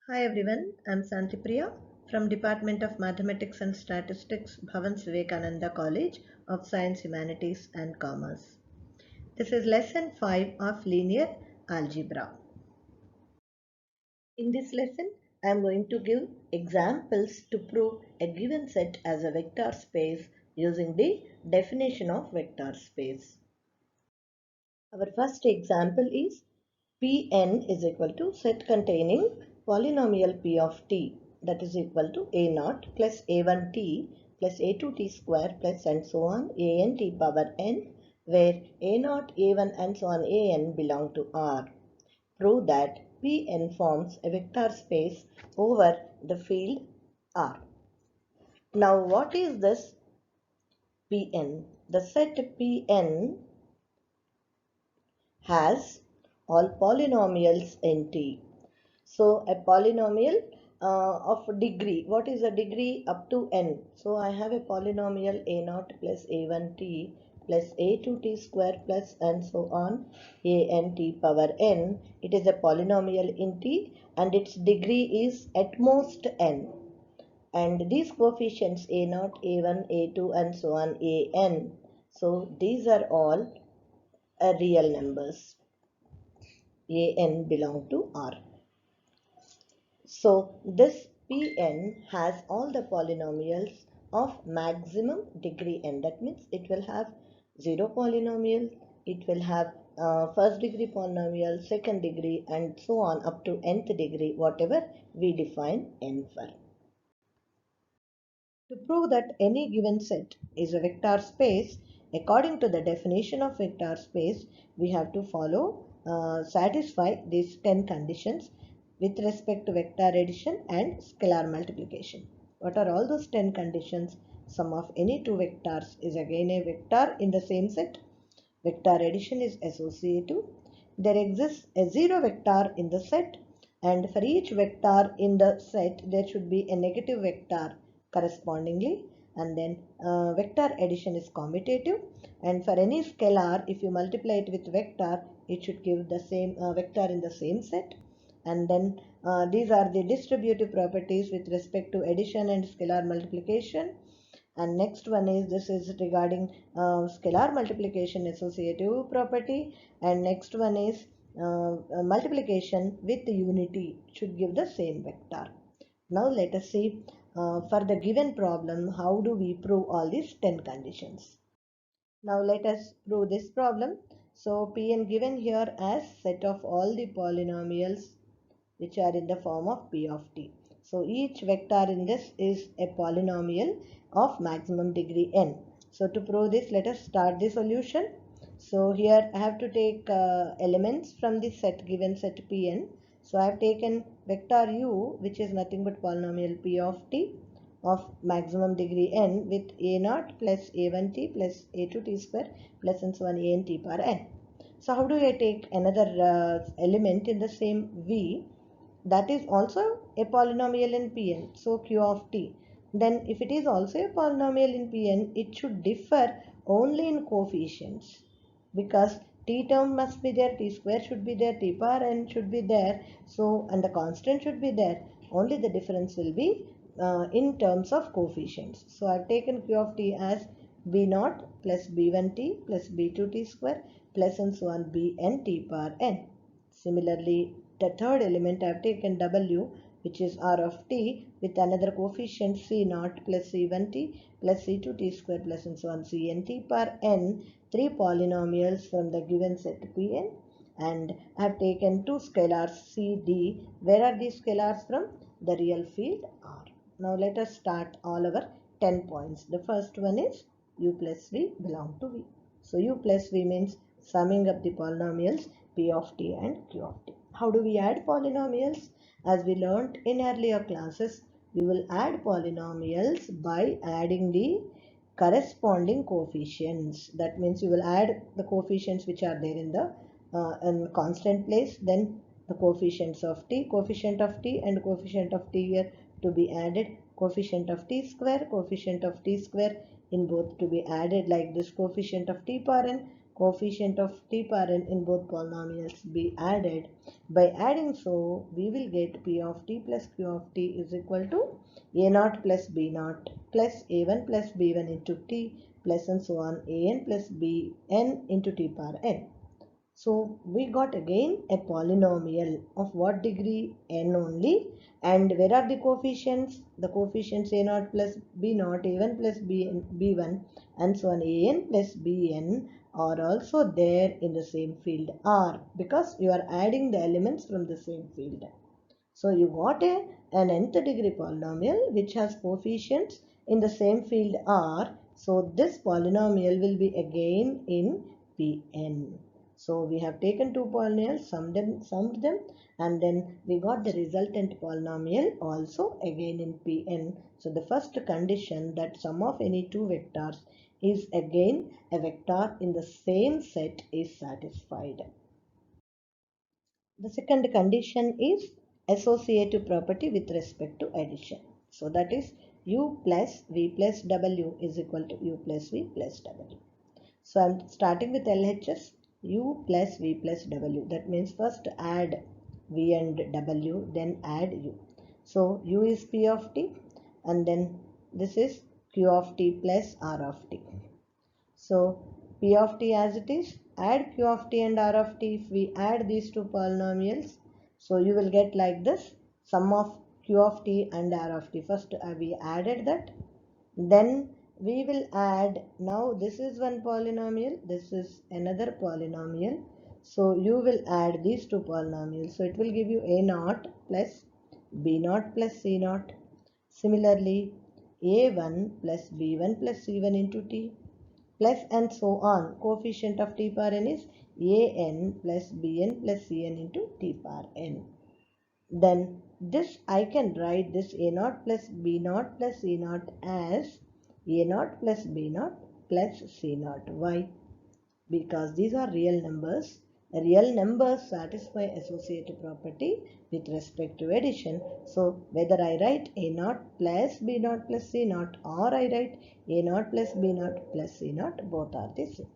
Hi everyone, I'm Santipriya from Department of Mathematics and Statistics, Bhavans Vivekananda College of Science, Humanities and Commerce. This is lesson 5 of linear algebra. In this lesson, I am going to give examples to prove a given set as a vector space using the definition of vector space. Our first example is Pn is equal to set containing polynomial p of t, that is equal to a0 plus a1t plus a2t square plus and so on an t power n, where a0, a1 and so on an belong to R. Prove that Pn forms a vector space over the field R. Now what is this Pn? The set Pn has all polynomials in T. So a polynomial of degree, what is the degree? Up to n. So I have a polynomial a0 plus a1t plus a2t square plus and so on an t power n. It is a polynomial in T and its degree is at most n. And these coefficients a0, a1, a2 and so on an. So these are all real numbers. An belong to R. So this Pn has all the polynomials of maximum degree n. That means it will have 0 polynomial, it will have first degree polynomial, second degree and so on up to nth degree, whatever we define n for. To prove that any given set is a vector space, according to the definition of vector space, we have to satisfy these 10 conditions with respect to vector addition and scalar multiplication. What are all those 10 conditions? Sum of any two vectors is again a vector in the same set. Vector addition is associative. There exists a zero vector in the set, and for each vector in the set there should be a negative vector correspondingly, and then vector addition is commutative, and for any scalar if you multiply it with vector it should give the same vector in the same set. And then these are the distributive properties with respect to addition and scalar multiplication. And next one is, this is regarding scalar multiplication associative property, and next one is multiplication with unity should give the same vector. Now let us see for the given problem how do we prove all these 10 conditions. Now let us prove this problem. So Pn given here as set of all the polynomials which are in the form of p of t. So each vector in this is a polynomial of maximum degree n. So to prove this, let us start the solution. So here I have to take elements from the set given set Pn. So I have taken vector u, which is nothing but polynomial p of t of maximum degree n with a0 plus a1t plus a2t square plus and so on an t power n. So how do I take another element in the same v that is also a polynomial in Pn, so q of t. Then if it is also a polynomial in Pn, it should differ only in coefficients, because t term must be there, t square should be there, t power n should be there, so and the constant should be there. Only the difference will be in terms of coefficients. So I have taken q of t as b0 plus b1t plus b2t square plus and so on bn t power n. Similarly, the third element I have taken w, which is r of t, with another coefficient c0 plus c1t plus c2t square plus and so on cnt power n, three polynomials from the given set Pn, and I have taken two scalars cd. Where are these scalars from? The real field R. Now let us start all our 10 points. The first one is u plus v belong to v. So u plus v means summing up the polynomials p of t and q of t. How do we add polynomials? As we learnt in earlier classes, we will add polynomials by adding the corresponding coefficients. That means you will add the coefficients which are there in the in constant place, then the coefficients of t, coefficient of t and coefficient of t here to be added, coefficient of t square in both to be added like this, coefficient of t power n, coefficient of t power n in both polynomials be added. By adding so, we will get p of t plus q of t is equal to a0 plus b0 plus a1 plus b1 into t plus and so on an plus bn into t power n. So we got again a polynomial of what degree? N only. And where are the coefficients? The coefficients a0 plus b0, a1 plus b1 and so on an plus bn are also there in the same field R, because you are adding the elements from the same field. So you got an nth degree polynomial which has coefficients in the same field R. So this polynomial will be again in Pn. So we have taken two polynomials, summed them, and then we got the resultant polynomial also again in Pn. So the first condition, that sum of any two vectors is again a vector in the same set, is satisfied. The second condition is associative property with respect to addition. So that is u plus v plus w is equal to u plus v plus w. So I am starting with LHS, u plus v plus w. That means first add v and w, then add u. So u is p of t, and then this is q of t plus r of t. So p of t as it is, add q of t and r of t. If we add these two polynomials, so you will get like this, sum of q of t and r of t. First we added that, then we will add, now this is one polynomial, this is another polynomial. So you will add these two polynomials. So it will give you a0 plus b0 plus c0. Similarly, a1 plus b1 plus c1 into t plus and so on. Coefficient of t power n is an plus bn plus cn into t power n. Then this I can write this a0 plus b0 plus c0 as a0 plus b0 plus c0. Why? Because these are real numbers. Real numbers satisfy associative property with respect to addition. So whether I write a0 plus b0 plus c0 or I write a0 plus b0 plus c0, both are the same.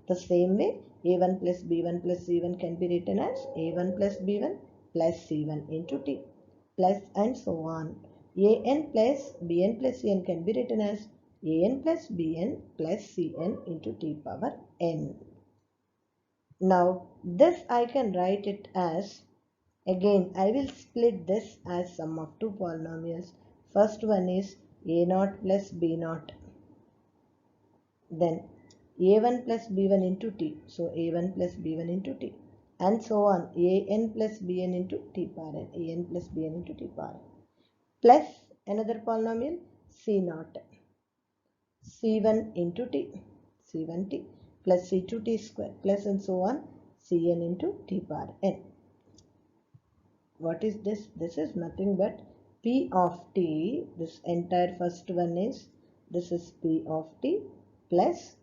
The same way, a1 plus b1 plus c1 can be written as a1 plus b1 plus c1 into t plus and so on. An plus bn plus cn can be written as an plus bn plus cn into t power n. Now this I can write it as, again I will split this as sum of two polynomials. First one is a0 plus b0, then a1 plus b1 into t, so a1 plus b1 into t, and so on, an plus bn into t power n, an plus bn into t power n, plus another polynomial c0, c1 into t, c1t plus c2t square, plus and so on, cn into t power n. What is this? This is nothing but p of t. This entire first one is, this is p of t plus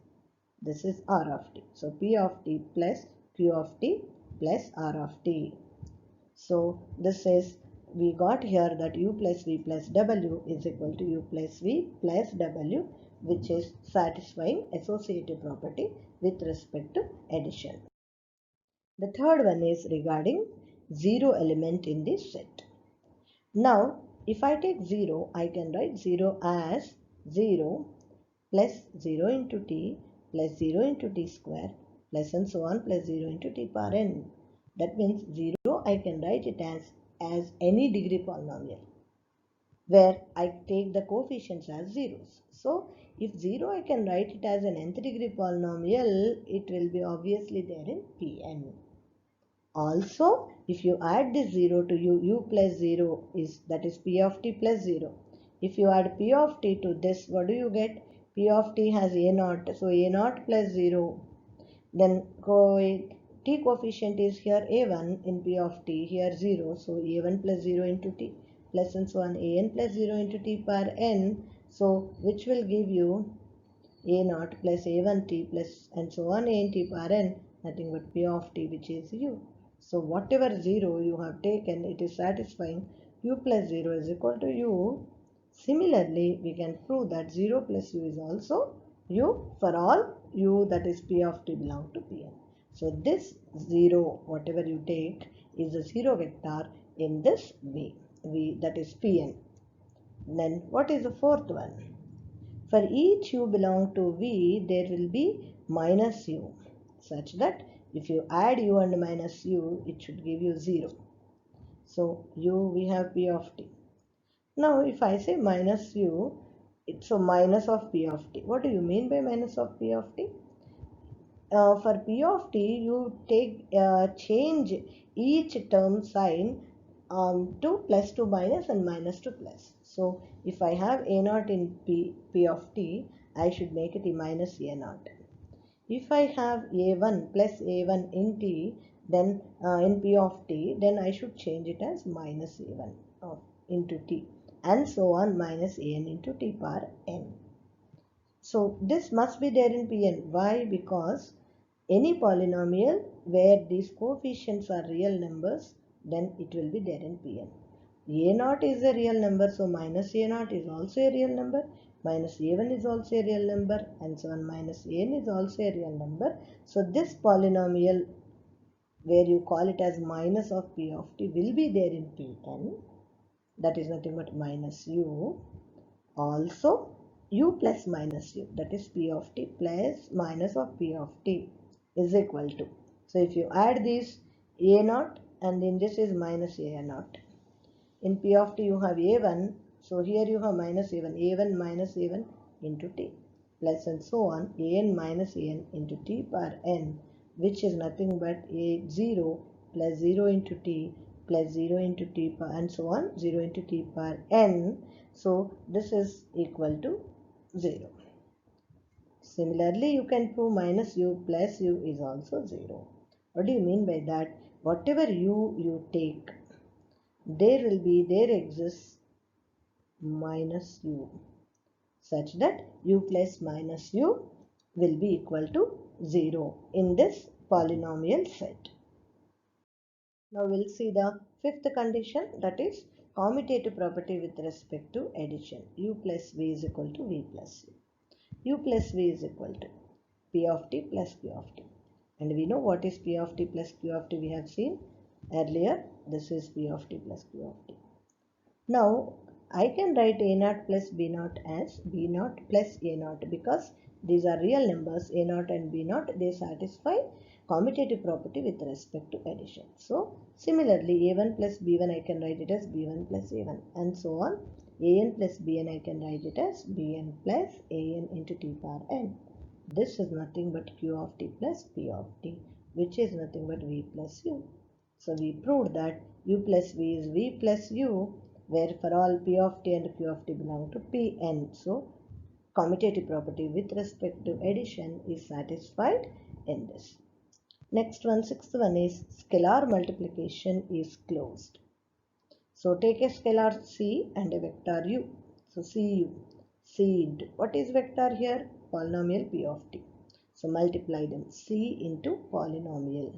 this is r of t. So p of t plus q of t plus r of t. So this is, we got here that u plus v plus w is equal to u plus v plus w, which is satisfying associative property with respect to addition. The third one is regarding zero element in this set. Now if I take 0, I can write 0 as 0 plus 0 into t plus 0 into t square plus and so on plus 0 into t power n. That means 0 I can write it as any degree polynomial where I take the coefficients as zeros. So if 0 I can write it as an nth degree polynomial, it will be obviously there in Pn. Also, if you add this 0 to u plus 0 is, that is p of t plus 0. If you add p of t to this, what do you get? P of t has a0, so a0 plus 0. Then t coefficient is here a1 in p of t, here 0, so a1 plus 0 into t plus and so on, an plus 0 into t power n. So which will give you a0 plus a1t plus and so on, an t power n, nothing but p of t, which is u. So whatever 0 you have taken, it is satisfying u plus 0 is equal to u. Similarly, we can prove that 0 plus u is also u for all u that is p of t belong to Pn. So this 0, whatever you take, is a 0 vector in this V that is Pn. Then what is the fourth one? For each u belong to V, there will be minus u, such that if you add u and minus u, it should give you 0. So u, we have p of t. Now if I say minus u, it's a minus of p of t. What do you mean by minus of p of t? For p of t, you take change each term sign to plus to minus and minus to plus. So if I have a naught in p of t, I should make it a minus a naught. If I have a1 plus a1 in t, then in p of t, then I should change it as minus a1 into t, and so on, minus an into t power n. So this must be there in Pn. Why? Because any polynomial where these coefficients are real numbers, then it will be there in Pn. A naught is a real number, so minus a naught is also a real number, minus a1 is also a real number, and so on, minus an is also a real number. So this polynomial where you call it as minus of p of t will be there in Pn. That is nothing but minus u. Also u plus minus u, that is p of t plus minus of p of t is equal to. So if you add this a naught, and then this is minus a naught. In p of t you have a1, so here you have minus a1 minus a1 into t, plus and so on, an minus an into t power n, which is nothing but a0 plus 0 into t plus 0 into t power, and so on, 0 into t power n. So this is equal to 0. Similarly, you can prove minus u plus u is also 0. What do you mean by that? Whatever you take, there exists minus u, such that u plus minus u will be equal to 0 in this polynomial set. Now we'll see the fifth condition, that is commutative property with respect to addition. U plus v is equal to v plus u. U plus v is equal to p of t plus q of t. And we know what is p of t plus q of t, we have seen earlier. This is p of t plus q of t. Now I can write a naught plus b naught as b naught plus a naught, because these are real numbers. A naught and b naught, they satisfy commutative property with respect to addition. So similarly, a1 plus b1 I can write it as b1 plus a1, and so on. An plus bn I can write it as bn plus an into t power n. This is nothing but q of t plus p of t, which is nothing but v plus u. So we proved that u plus v is v plus u, where for all p of t and q of t belong to Pn. So commutative property with respect to addition is satisfied in this. Next one, sixth one, is scalar multiplication is closed. So take a scalar c and a vector u. So cu, c into, what is vector here? Polynomial p of t. So multiply them, c into polynomial.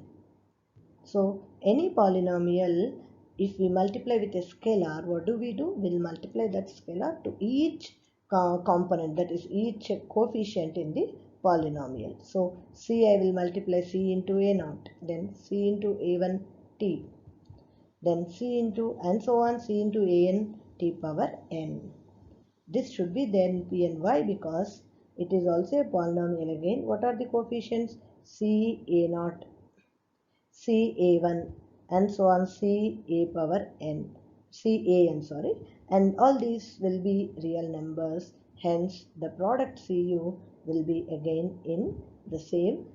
So any polynomial, if we multiply with a scalar, what do? We'll multiply that scalar to each component, that is each coefficient in the polynomial. So c, I will multiply c into a naught, then c into a1 t, then c into, and so on, c into an t power n. This should be then p and y, because it is also a polynomial again. What are the coefficients? c a naught, c a1, and so on, c a power n, c a n, sorry, and all these will be real numbers. Hence the product cu will be again in the same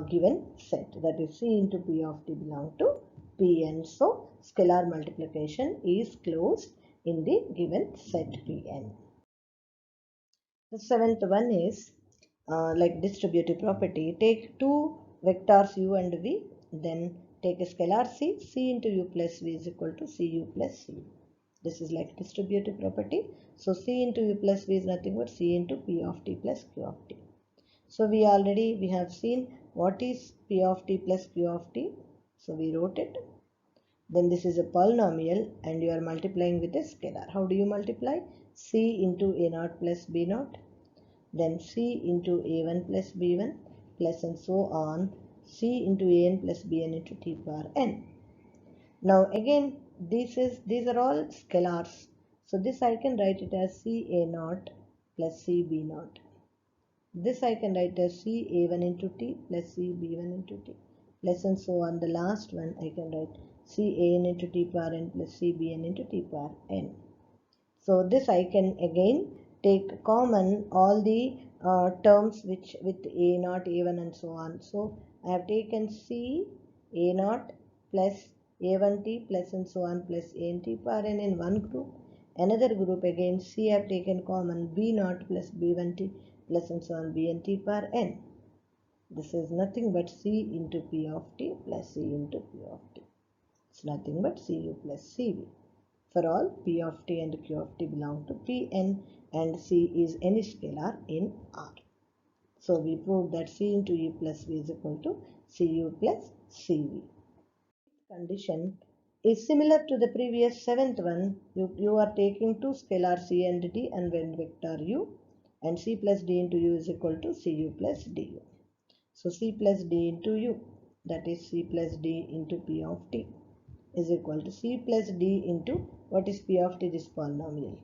given set, that is c into p of t belong to Pn. So scalar multiplication is closed in the given set Pn. The seventh one is like distributive property. Take two vectors u and v, then take a scalar c, c into u plus v is equal to cu plus c. This is like distributive property. So c into u plus v is nothing but c into p of t plus q of t. So we have seen what is p of t plus q of t. So we wrote it. Then this is a polynomial and you are multiplying with a scalar. How do you multiply? C into a naught plus b naught. then C into A1 plus B1 plus and so on C into An plus Bn into T power n. Now again these are all scalars. So this I can write it as CA0 plus CB0. This I can write as CA1 into T plus CB1 into T plus and so on. The last one I can write CAN into T power n plus CBN into T power n. So this I can again take common all the terms which with A0, A1 and so on. So I have taken C A0 plus A1T plus and so on plus ANT power n in one group. Another group again C I have taken common B0 plus B1T plus and so on BNT power n. This is nothing but C into P of T plus C into P of T. It's nothing but Cu plus Cv. For all P of T and Q of T belong to Pn and C is any scalar in R. So we proved that C into U plus V is equal to Cu plus Cv. Condition is similar to the previous seventh one. You are taking two scalar C and D and one vector U, and C plus D into U is equal to Cu plus Du. So C plus D into U, that is C plus D into P of T, is equal to C plus D into what is P of T, this polynomial.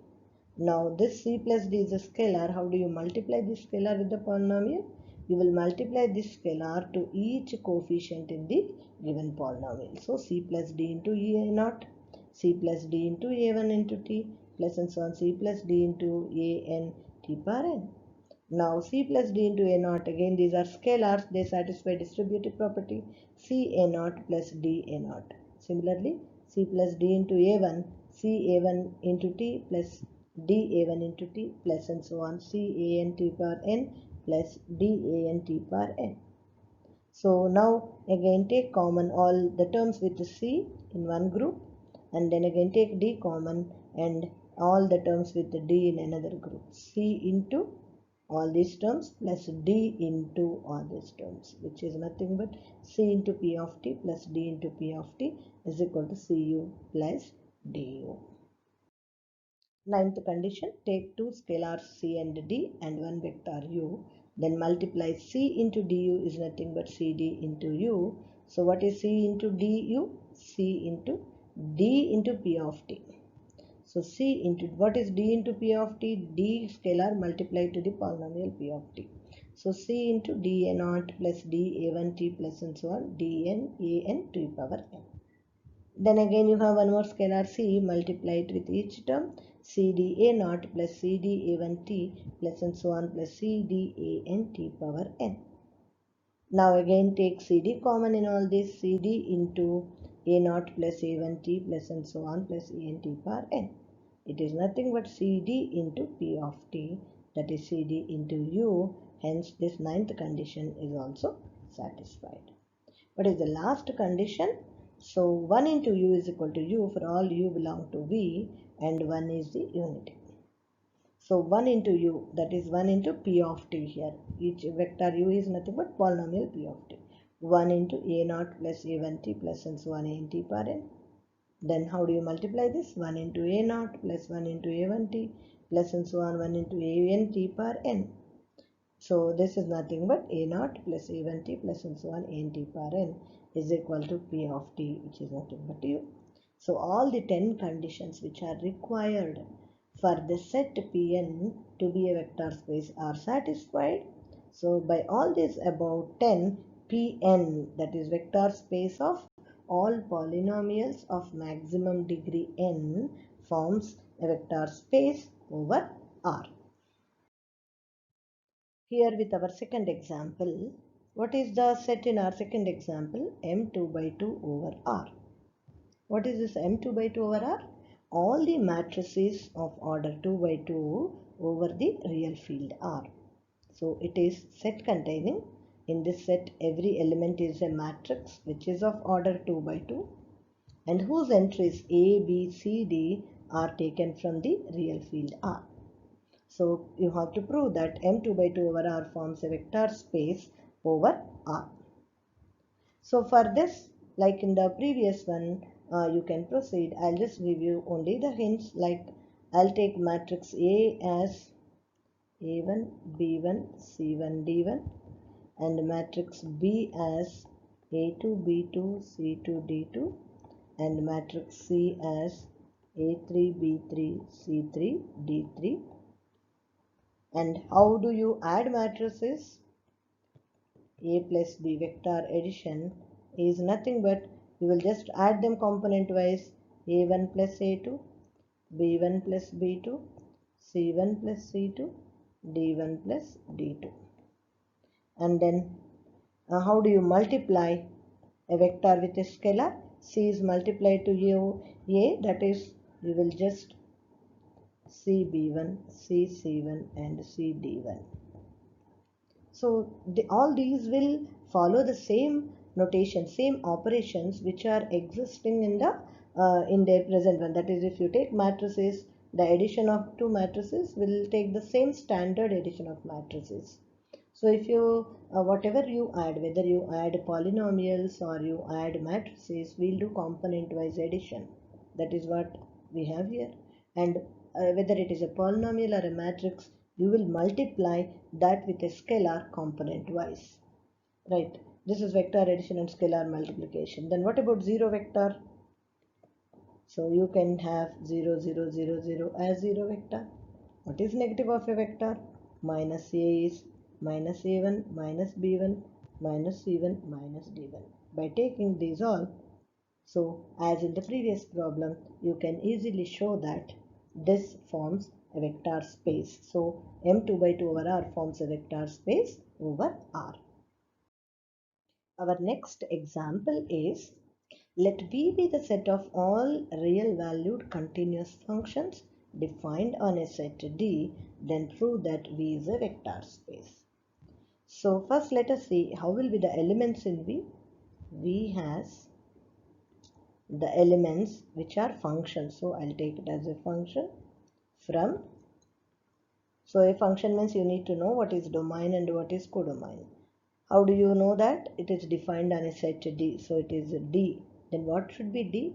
Now this C plus D is a scalar. How do you multiply this scalar with the polynomial? You will multiply this scalar to each coefficient in the given polynomial. So C plus D into A0, C plus D into A1 into T plus and so on C plus D into AN T power n. Now C plus D into A0, again these are scalars, they satisfy distributive property C A0 plus D A0. Similarly C plus D into A1, C A1 into T plus D A1 into T plus and so on C AN T power n plus D AN T power n. So now again take common all the terms with C in one group, and then again take D common and all the terms with the D in another group. C into all these terms plus D into all these terms, which is nothing but C into P of T plus D into P of T is equal to Cu plus Du. Ninth condition, take two scalars C and D and one vector U, then multiply C into Du is nothing but CD into U. So what is C into Du? C into D into P of T. So C into, what is D into P of T? D scalar multiplied to the polynomial P of T. So C into dA0 plus dA1T plus and so on dN AN to the power n. Then again you have one more scalar C multiplied with each term CdA0 plus CdA1T plus and so on plus CdAN T power n. Now again take CD common in all this, CD into A0 plus A1T plus and so on plus AN T power n. It is nothing but CD into P of T, that is CD into U. Hence this ninth condition is also satisfied. What is the last condition? So 1 into U is equal to U for all U belong to V and 1 is the unity. So 1 into U, that is 1 into P of T here. Each vector U is nothing but polynomial P of T. 1 into A0 plus A1T plus and so on AN T power n. Then how do you multiply this? 1 into A0 plus 1 into A1T plus and so on 1 into AN T power n. So this is nothing but A0 plus A1T plus and so on AN T power n is equal to P of T, which is nothing but U. So all the 10 conditions which are required for the set Pn to be a vector space are satisfied. So by all this above 10, Pn, that is vector space of all polynomials of maximum degree n, forms a vector space over R. Here with our second example, what is the set in our second example? M2 by 2 over R. What is this M2 by 2 over R? All the matrices of order 2 by 2 over the real field R. So it is set containing, in this set every element is a matrix which is of order 2 by 2 and whose entries A, B, C, D are taken from the real field R. So you have to prove that M2 by 2 over R forms a vector space over R. So for this, like in the previous one, you can proceed. I'll just give you only the hints, like I'll take matrix A as A1, B1, C1, D1, and matrix B as A2, B2, C2, D2, and matrix C as A3, B3, C3, D3. And how do you add matrices? A plus B vector addition is nothing but you will just add them component wise. A1 plus A2, B1 plus B2, C1 plus C2, D1 plus D2. And then how do you multiply a vector with a scalar? C is multiplied to A, that is you will just CB1, CC1 and CD1. So all these will follow the same notation, same operations which are existing in their present one. That is, if you take matrices, the addition of two matrices will take the same standard addition of matrices. So if you whatever you add, whether you add polynomials or you add matrices, we'll do component wise addition. That is what we have here. And whether it is a polynomial or a matrix, you will multiply that with a scalar component wise. Right. This is vector addition and scalar multiplication. Then what about zero vector? So you can have 0, 0, 0, 0 as zero vector. What is negative of a vector? Minus A is minus A1, minus B1, minus C1, minus D1. By taking these all, so as in the previous problem, you can easily show that this forms a vector space. So M2 by 2 over R forms a vector space over R. Our next example is, let V be the set of all real valued continuous functions defined on a set D, then prove that V is a vector space. So first let us see how will be the elements in V. V has the elements which are functions. So I'll take it as a function from. So a function means you need to know what is domain and what is codomain. How do you know that? It is defined on a set D. So it is D. Then what should be D?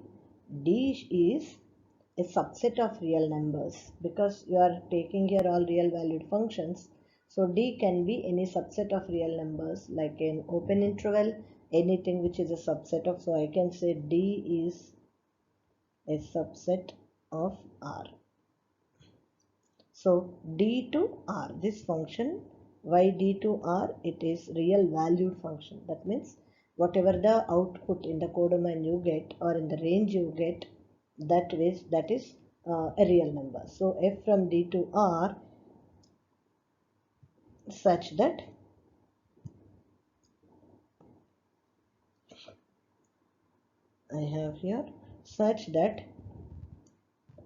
D is a subset of real numbers because you are taking here all real valued functions. So D can be any subset of real numbers like an open interval, anything which is a subset of. So I can say D is a subset of R. So D to R, this function, why D to R? It is real valued function. That means whatever the output in the codomain you get or in the range you get, that is a real number. So f from D to R such that I have here such that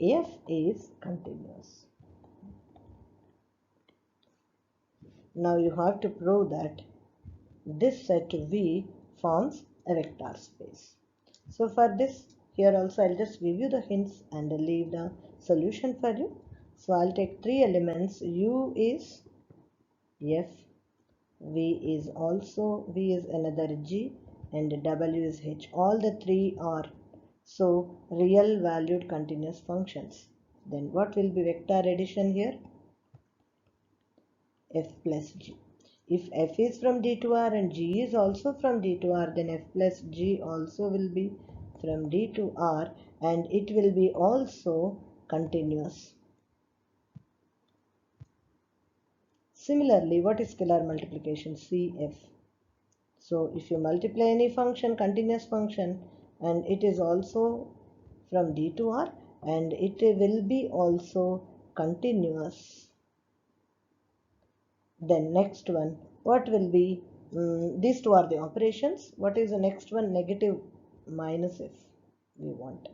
f is continuous. Now you have to prove that this set V forms a vector space. So for this, here also I'll just give you the hints and leave the solution for you. So I'll take three elements. U is F, V is another G, and W is H. All the three are so real valued continuous functions. Then what will be vector addition here? F plus G. If F is from D to R and G is also from D to R, then F plus G also will be from D to R and it will be also continuous. Similarly, what is scalar multiplication? CF. So if you multiply any function, continuous function, and it is also from D to R and it will be also continuous. Then next one, what will be, these two are the operations. What is the next one? Negative minus f we want.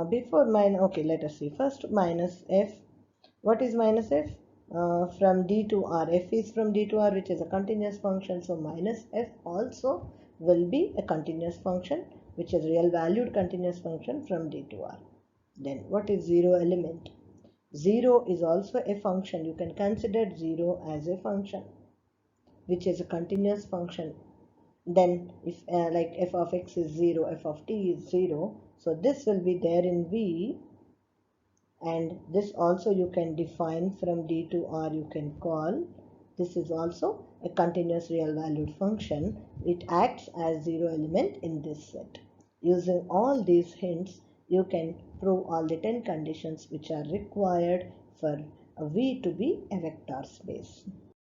Before minus, okay, let us see. First minus f. What is minus f? From D to R. F is from D to R, which is a continuous function. So minus f also will be a continuous function, which is real valued continuous function from D to R. Then what is zero element? 0 is also a function. You can consider 0 as a function which is a continuous function. Then if like f of x is 0, f of t is 0, so this will be there in V and this also you can define from D to R, you can call. This is also a continuous real valued function. It acts as zero element in this set. Using all these hints, you can prove all the 10 conditions which are required for a V to be a vector space.